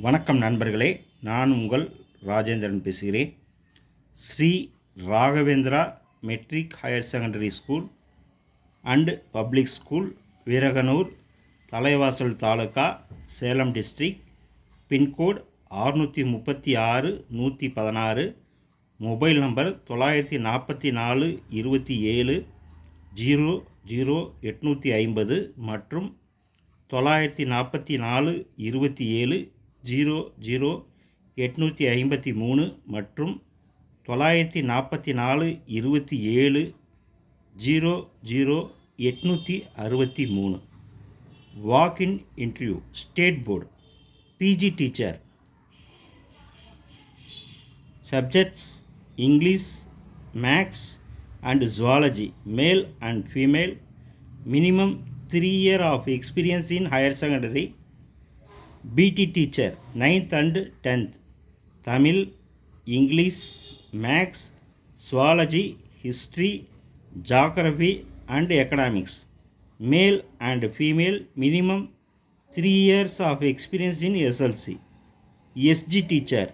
வணக்கம் நண்பர்களே, நான் உங்கள் ராஜேந்திரன் பேசுகிறேன். Sri Raghavendra matric higher secondary school and public school, Veeraganur, Thalaivasal taluka, Salem district. Pincode 636-116. Mobile number 944-27-00850 மற்றும் 944-27-00853 மற்றும் 944-27-00863. Walk in interview. State board PG teacher. Subjects English, Maths and Zoology, male and female. Minimum 3 years of experience in higher secondary. BT teacher 9th and 10th. Tamil, English, Maths, Zoology, History, Geography and Economics. Male and female. Minimum 3 years of experience in SLC. SG teacher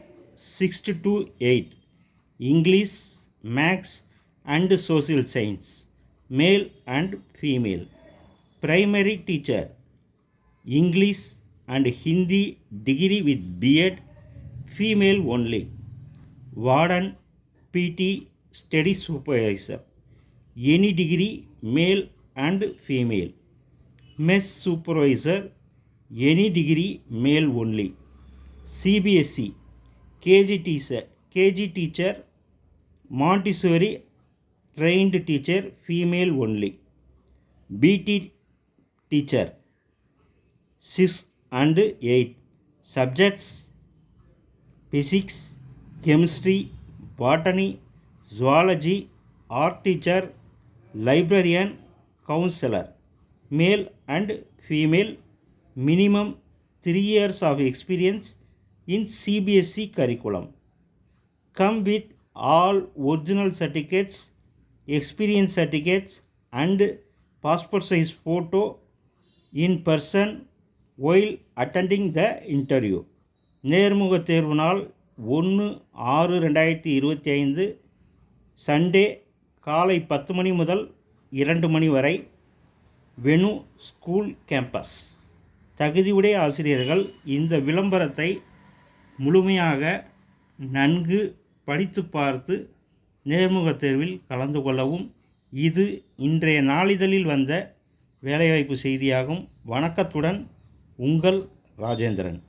6th to 8th. English, Maths and Social Science, male and female. Primary teacher English and Hindi degree with B.Ed, female only. Warden PT study supervisor, any degree, male and female. Mess supervisor, any degree, male only. CBSE KG teacher, Montessori trained teacher, female only. BT teacher 6th and 8th. Subjects physics, chemistry, botany, zoology. Art teacher, librarian, counselor, male and female. Minimum 3 years of experience in CBSE curriculum. Come with all original certificates, experience certificates and passport size photo in person while attending the interview. நேர்முக தேர்வு நாள் 1/6/2025 Sunday காலை 10 மணி முதல் 2 மணி வரை. Venue school campus. தகுதியுடைய ஆசிரியர்கள் இந்த விளம்பரத்தை முழுமையாக நன்கு படித்து பார்த்து நேர்முகத் தேர்வில் கலந்து கொள்ளவும். இது இன்றைய நாளிதழில் வந்த வேலைவாய்ப்பு செய்தியாகும். வணக்கத்துடன் உங்கள் ராஜேந்திரன்.